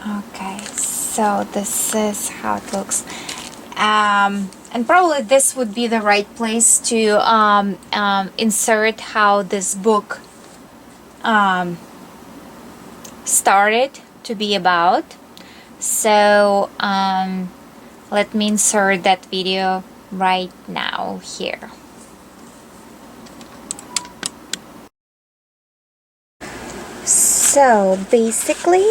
Okay, so this is how it looks. And probably this would be the right place to insert how this book started to be about. So let me insert that video right now here. So basically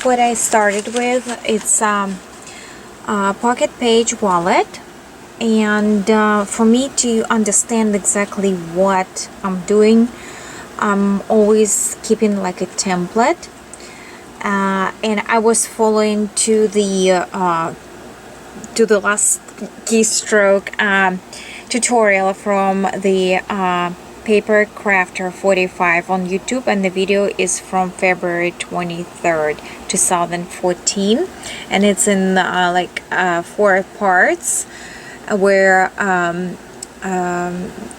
what I started with, it's a pocket page wallet, and for me to understand exactly what I'm doing, I'm always keeping like a template, and I was following to the last keystroke tutorial from the Paper Crafter 45 on YouTube, and the video is from February 23rd 2014, and it's in like 4 parts where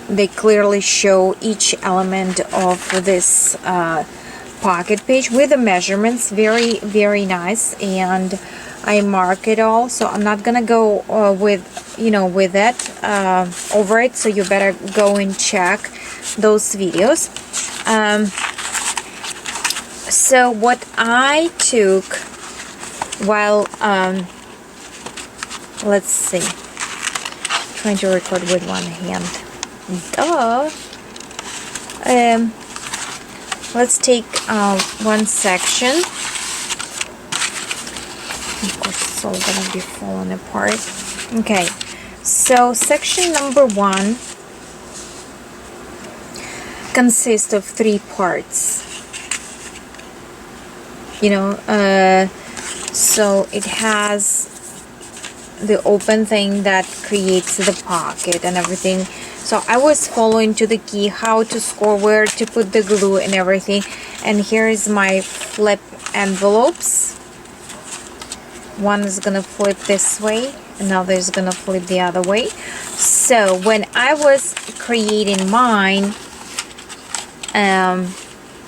they clearly show each element of this pocket page with the measurements. Very, very nice, and I mark it all, so I'm not gonna go with it over it, so you better go and check those videos. So what I took while let's see, trying to record with one hand, let's take one section. Of course it's all gonna be falling apart. Okay, so section number 1 consists of 3 parts. So it has the open thing that creates the pocket and everything. So I was following to the key how to score, where to put the glue and everything. And here is my flip envelopes. One is gonna flip this way, another is gonna flip the other way. So when I was creating mine,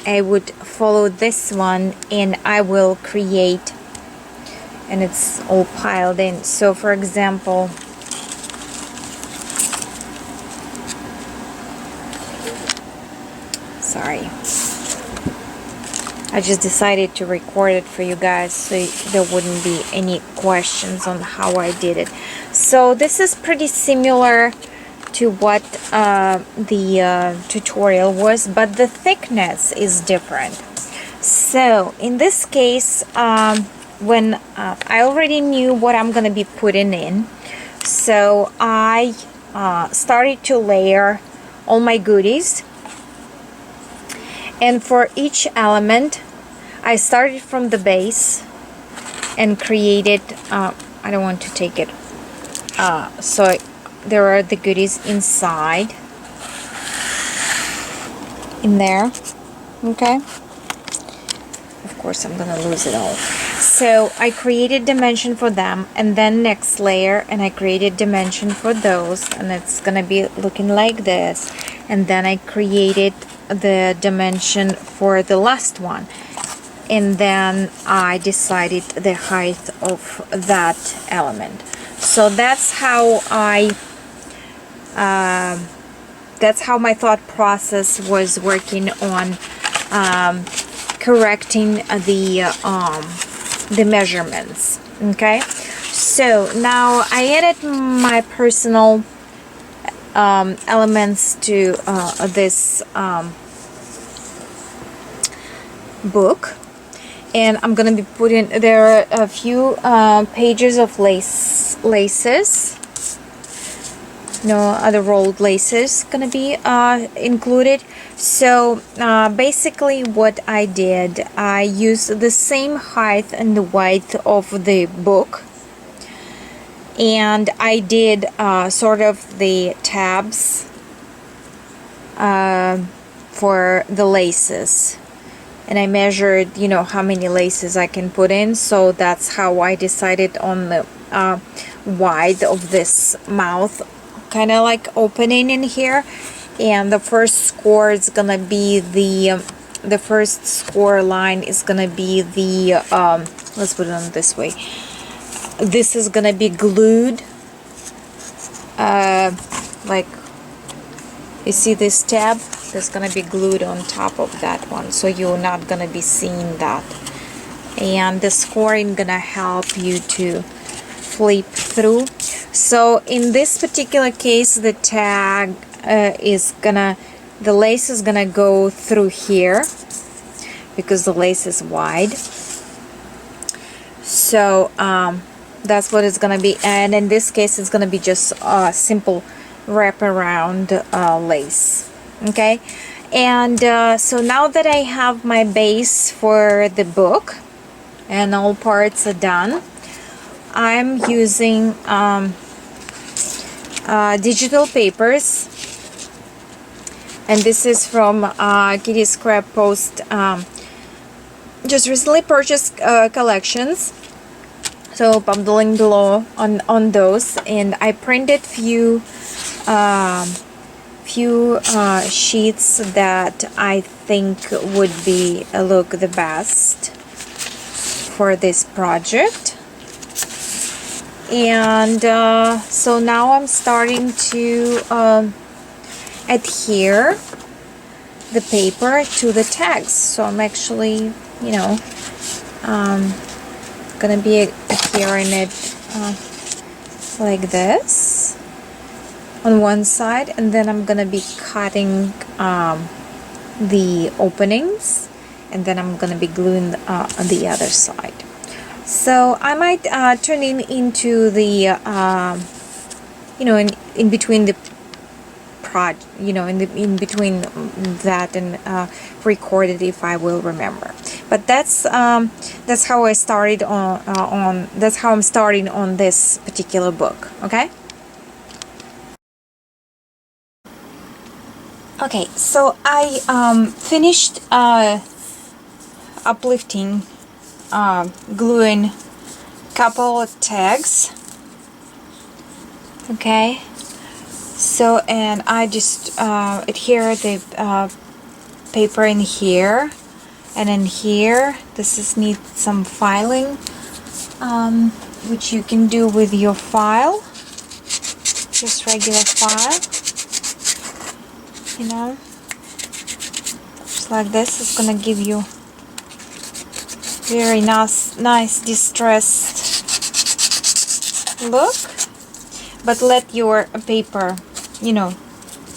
I would follow this one, and I will create, and it's all piled in. So for example, sorry, I just decided to record it for you guys so there wouldn't be any questions on how I did it. So this is pretty similar to what the tutorial was, but the thickness is different. So in this case, when I already knew what I'm gonna be putting in, so I started to layer all my goodies, and for each element I started from the base and created I don't want to take it, so there are the goodies inside in there. Okay, of course I'm gonna lose it all. So I created dimension for them, and then next layer, and I created dimension for those, and it's gonna be looking like this. And then I created the dimension for the last one, and then I decided the height of that element. So that's how that's how my thought process was working on correcting the measurements. Okay, so now I added my personal elements to this book, and I'm gonna be putting, there are a few pages of laces, other rolled laces gonna be included. So basically what I did, I used the same height and the width of the book, and I did sort of the tabs for the laces, and I measured how many laces I can put in. So that's how I decided on the width of this mouth, kind of like opening in here. And the first score is gonna be the the first score line is gonna be the let's put it on this way. This is gonna be glued, like you see this tab, that's gonna be glued on top of that one, so you're not gonna be seeing that. And the scoring gonna help you to flip through. So in this particular case, the tag the lace is gonna go through here because the lace is wide. So that's what it's gonna be, and in this case it's gonna be just a simple wraparound lace. Okay, and so now that I have my base for the book and all parts are done, I'm using digital papers, and this is from Kitty Scrap Post, just recently purchased collections, so pop the link below on those. And I printed few sheets that I think would be look the best for this project. And so now I'm starting to adhere the paper to the tags. So I'm actually, you know, gonna be adhering it like this on one side, and then I'm gonna be cutting the openings, and then I'm gonna be gluing on the other side. So I might turn it into the you know, in between the you know, in between that and record it if I will remember. But that's how I started on that's how I'm starting on this particular book. Okay. Okay, so I finished uplifting, gluing couple of tags. Okay, so and I just adhere the paper in here and in here. This is need some filing, which you can do with your file, just regular file. You know, just like this. It's gonna give you very nice distressed look, but let your paper, you know,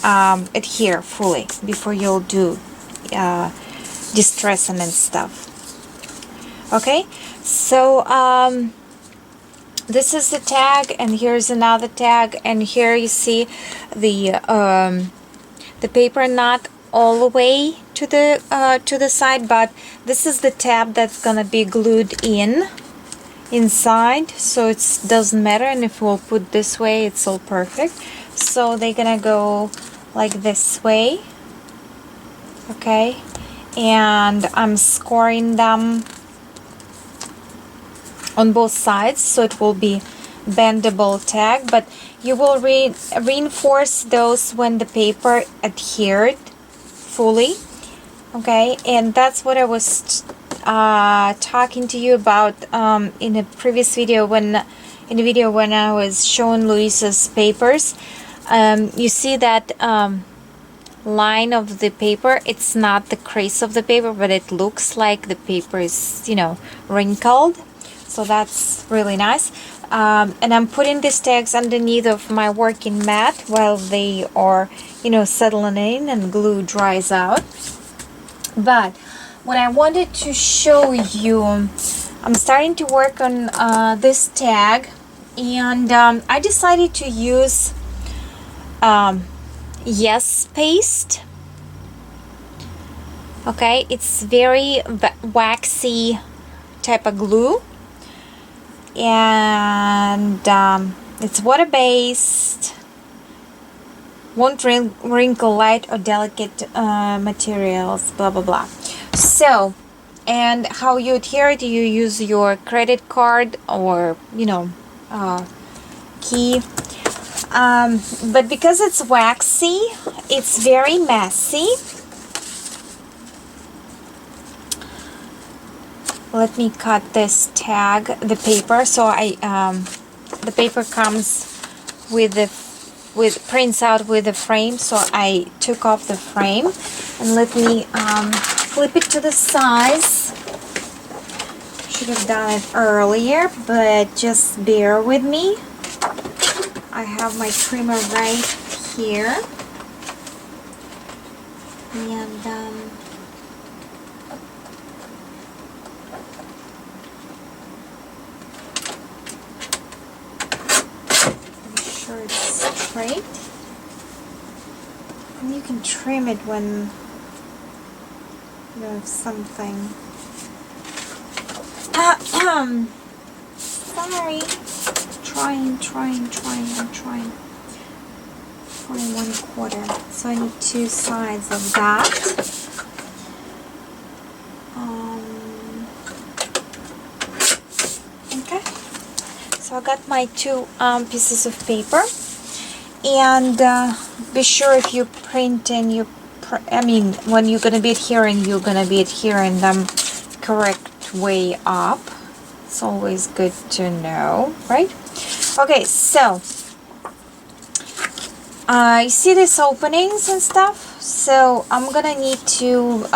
adhere fully before you'll do distressing and stuff. Okay, so this is the tag, and here's another tag, and here you see the paper not all the way to the side, but this is the tab that's gonna be glued inside, so it doesn't matter. And if we'll put this way, it's all perfect. So they're gonna go like this way. Okay, and I'm scoring them on both sides, so it will be bendable tag, but you will reinforce those when the paper adhered fully. Okay, and that's what I was talking to you about in a previous video, when I was showing Luisa's papers. You see that line of the paper, it's not the crease of the paper, but it looks like the paper is, you know, wrinkled. So that's really nice. And I'm putting these tags underneath of my working mat while they are, you know, settling in and glue dries out. But what I wanted to show you, I'm starting to work on this tag, and I decided to use Yes paste. Okay, it's very waxy type of glue, and it's water-based, won't wrinkle light or delicate materials, blah blah blah. So, and how you adhere it, you use your credit card or, you know, key, but because it's waxy, it's very messy. let me cut this tag, the paper. So the paper comes with prints out with the frame, so I took off the frame, and let me flip it to the size. Should have done it earlier, but just bear with me. I have my trimmer right here, and sure it's straight, and you can trim it when you have something. Sorry, I'm trying. 1/4. So I need 2 sides of that. Okay. So I got my 2 pieces of paper, and be sure if you print and when you're gonna be adhering, you're gonna be adhering them correct way up. It's always good to know, right? Okay, so you see these openings and stuff, so I'm gonna need to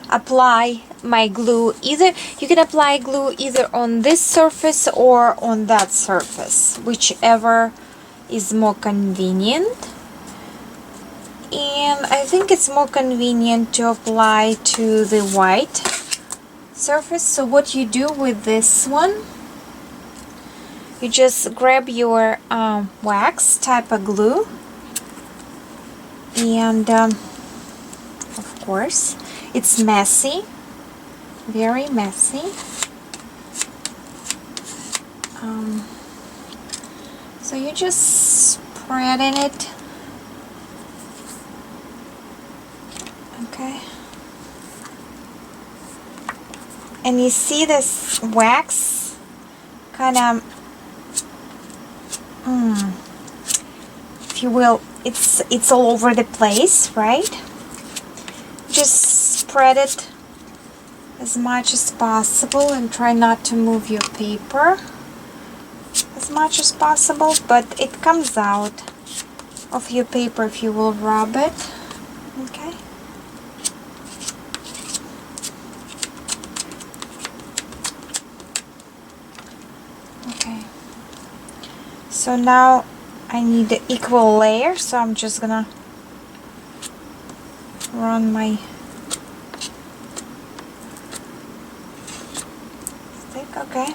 apply my glue. Either you can apply glue either on this surface or on that surface, whichever is more convenient. And I think it's more convenient to apply to the white surface. So what you do with this one, you just grab your wax type of glue, and of course it's messy, very messy. So you just spread in it. Okay. And you see this wax kind of, if you will, it's all over the place, right? Just spread it as much as possible and try not to move your paper as much as possible, but it comes out of your paper if you will rub it. Okay. Okay. So now I need the equal layer, so I'm just gonna run my stick. Okay.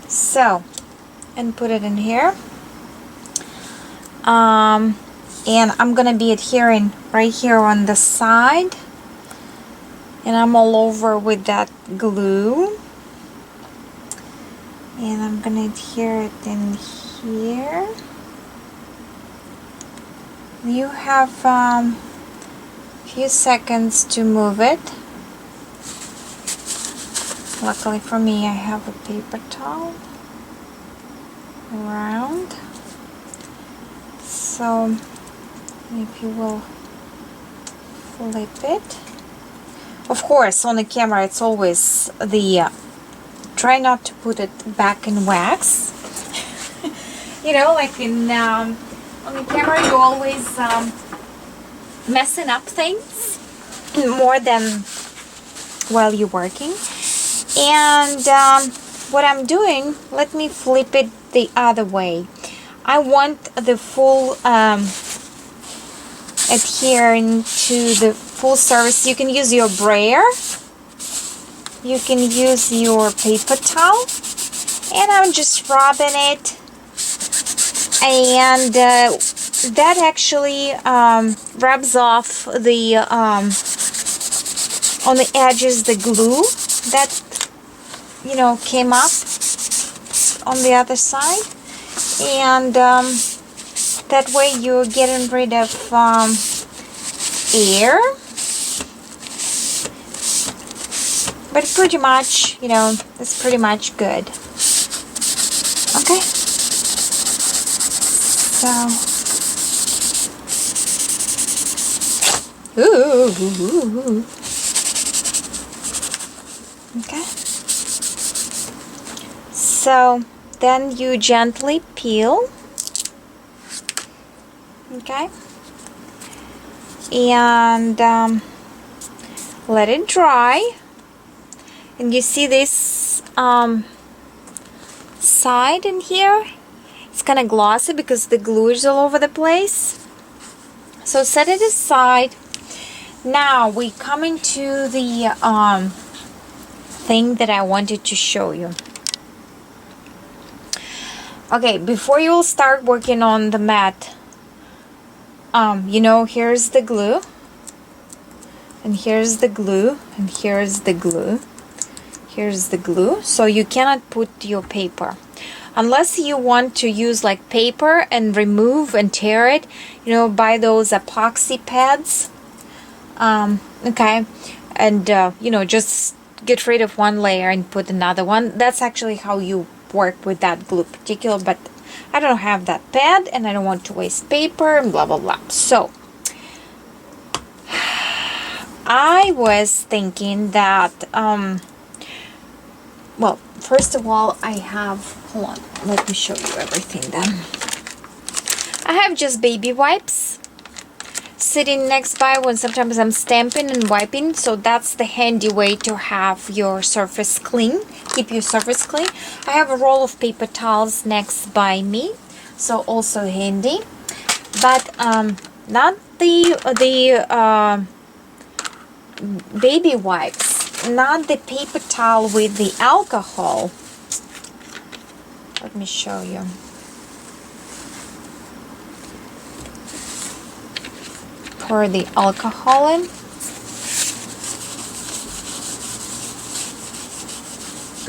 So, and put it in here. And I'm gonna be adhering right here on the side, and I'm all over with that glue, and I'm gonna adhere it in here. You have a few seconds to move it. Luckily for me, I have a paper towel around. So if you will flip it. Of course, on the camera it's always the try not to put it back in wax. You know, like in on the camera you always messing up things more than while you're working. And what I'm doing, let me flip it the other way. I want the full adhering to the full surface. You can use your brayer, you can use your paper towel, and I'm just rubbing it, and that actually rubs off the on the edges the glue that came up on the other side, and that way you're getting rid of air, but pretty much it's pretty much good. Okay, so Okay. So then you gently peel. Okay. And let it dry. And you see this side in here? It's kind of glossy because the glue is all over the place. So set it aside. Now we come into the thing that I wanted to show you. Okay, before you will start working on the mat, you know, here's the glue, and here's the glue, and here's the glue, here's the glue. So you cannot put your paper unless you want to use like paper and remove and tear it, you know, buy those epoxy pads. Okay, and you know, just get rid of one layer and put another one. That's actually how you work with that glue particular, but I don't have that pad and I don't want to waste paper and blah blah blah. So I was thinking that well, first of all, I have, hold on, let me show you everything then. I have just baby wipes sitting next by when sometimes I'm stamping and wiping, so that's the handy way to have your surface clean, keep your surface clean. I have a roll of paper towels next by me, so also handy, but not the baby wipes, not the paper towel with the alcohol. Let me show you. Pour the alcohol in.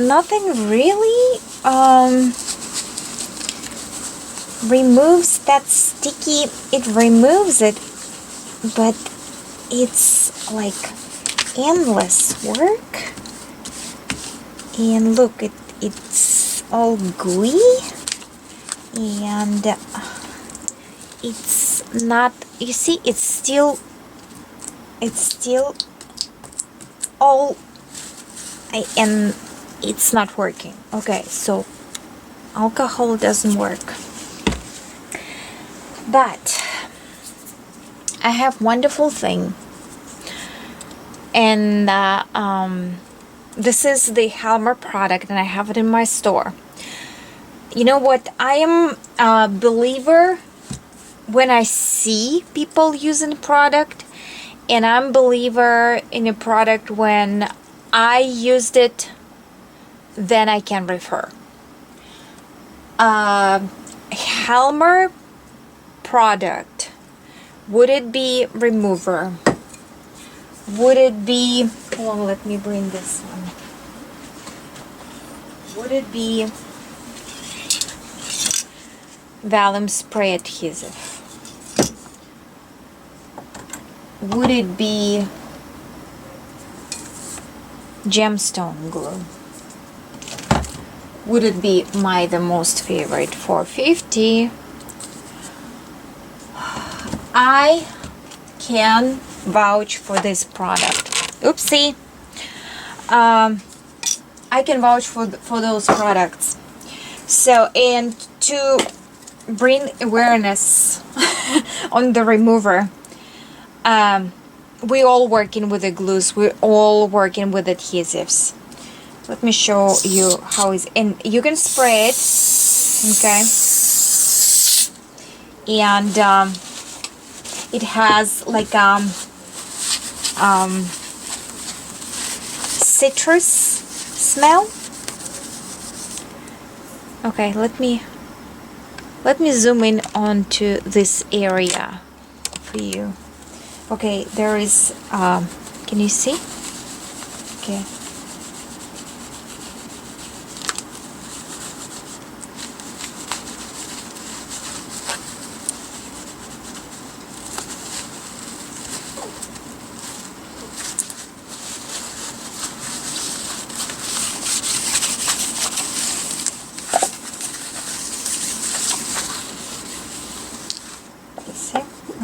Nothing really removes that sticky. It removes it, but it's like endless work. And look, it's all gooey, and it's not, you see, it's still all, and it's not working. Okay, so alcohol doesn't work, but I have wonderful thing, and this is the Helmer product, and I have it in my store. You know what, I am a believer when I see people using a product, and I'm a believer in a product when I used it, then I can refer. Helmer product, would it be remover? Would it be, hold on, let me bring this one. Would it be vellum spray adhesive? Would it be gemstone glue? Would it be the most favorite 450? I can vouch for this product. Oopsie. I can vouch for those products. So, and to bring awareness on the remover, we all working with the glues, we're all working with adhesives. Let me show you how it's, and you can spray it, okay, and it has like citrus smell. Okay, let me zoom in onto this area for you. Okay, there is can you see? Okay.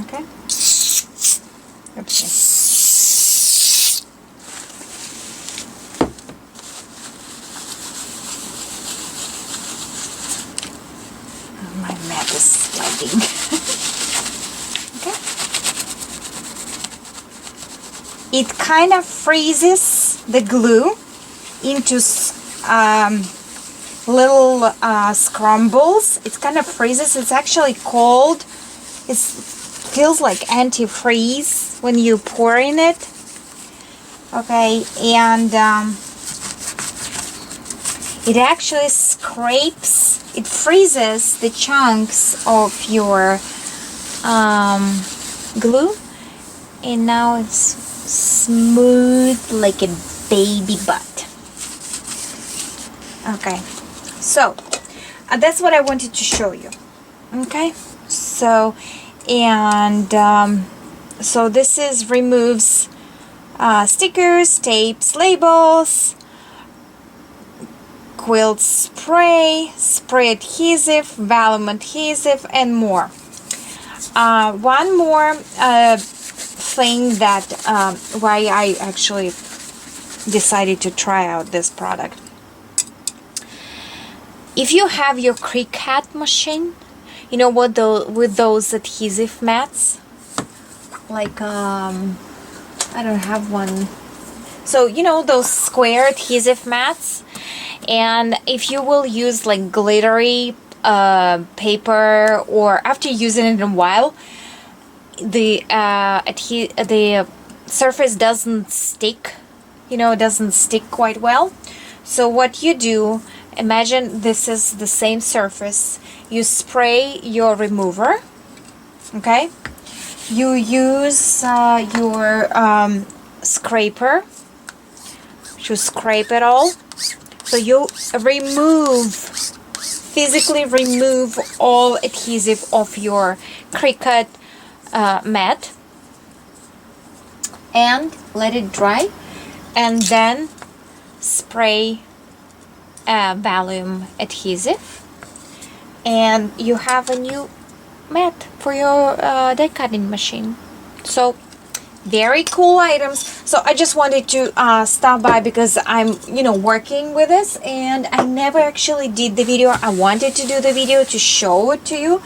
Okay. Okay. big. Okay. It kind of freezes the glue into little scrambles. It kind of freezes. It's actually cold. It feels like antifreeze when you pour in it. Okay, and it actually scrapes, it freezes the chunks of your glue, and now it's smooth like a baby butt. Okay, so that's what I wanted to show you. Okay, so and so this is removes stickers, tapes, labels, quilt spray, spray adhesive, vellum adhesive, and more. One more thing that why I actually decided to try out this product. If you have your Cricut machine, you know what, with those adhesive mats, like I don't have one. So you know those square adhesive mats, and if you will use like glittery paper, or after using it in a while, the surface doesn't stick, you know, it doesn't stick quite well. So what you do, imagine this is the same surface. You spray your remover, okay? You use your scraper to scrape it all. So you physically remove all adhesive of your Cricut mat, and let it dry, and then spray vellum adhesive, and you have a new mat for your die cutting machine. So very cool items. So I just wanted to stop by because I'm, you know, working with this, and I never actually did the video. I wanted to do the video to show it to you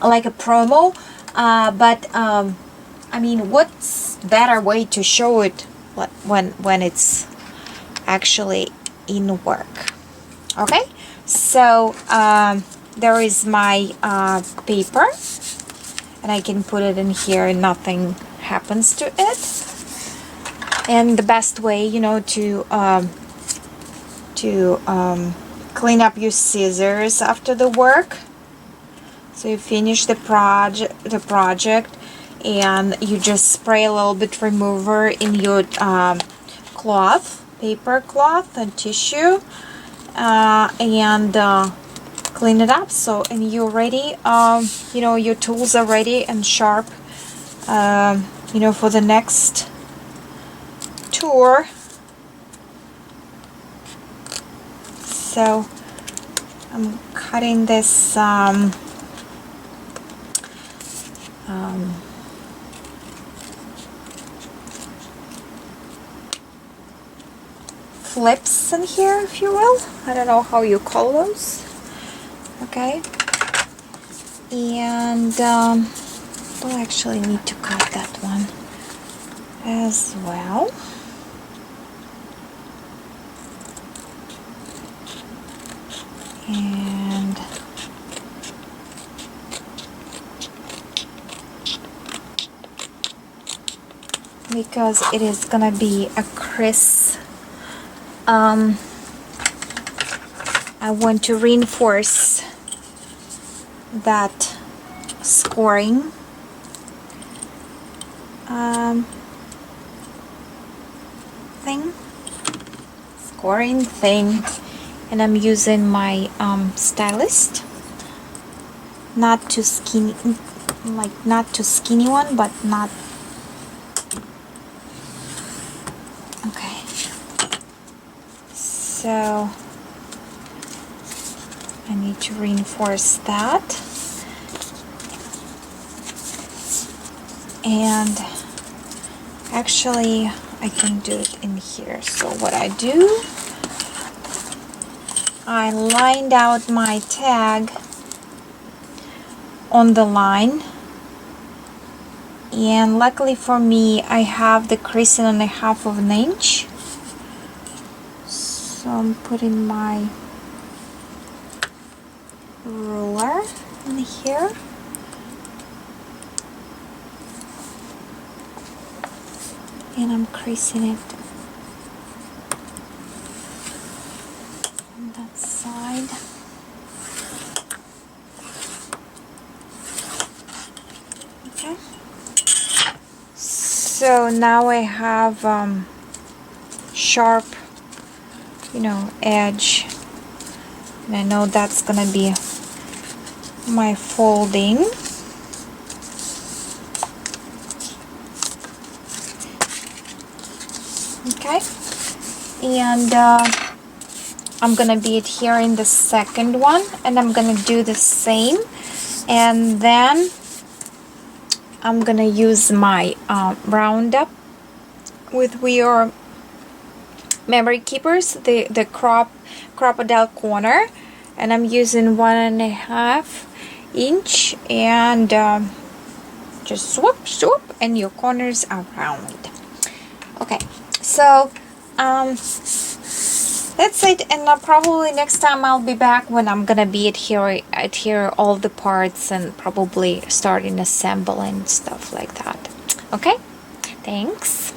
like a promo, but I mean, what's better way to show it when it's actually in work? Okay, so there is my paper, and I can put it in here and nothing happens to it. And the best way, you know, to clean up your scissors after the work. So you finish the project, and you just spray a little bit remover in your cloth, paper cloth and tissue, and clean it up. So, and you're ready, you know, your tools are ready and sharp, you know, for the next tour. So I'm cutting this flips in here, if you will. I don't know how you call those. Okay, and we'll actually need to cut that one as well. And because it is gonna be a crisp, I want to reinforce that scoring thing, and I'm using my stylist, not too skinny, like not too skinny one, but not okay. So I need to reinforce that, and actually I can do it in here. So what I do, I lined out my tag on the line. And luckily for me, I have the creasing on 1/2 of an inch. So I'm putting my ruler in here. And I'm creasing it on that side. Okay. So now I have sharp, edge. And I know that's gonna be my folding. Okay, and I'm gonna be adhering the second one, and I'm gonna do the same, and then I'm gonna use my roundup with your memory keepers, the crocodile corner, and I'm using 1.5 inch, and just swoop, and your corners are round. Okay, so that's it, and probably next time I'll be back when I'm gonna be adhere all the parts and probably starting assembling stuff like that. Okay, thanks.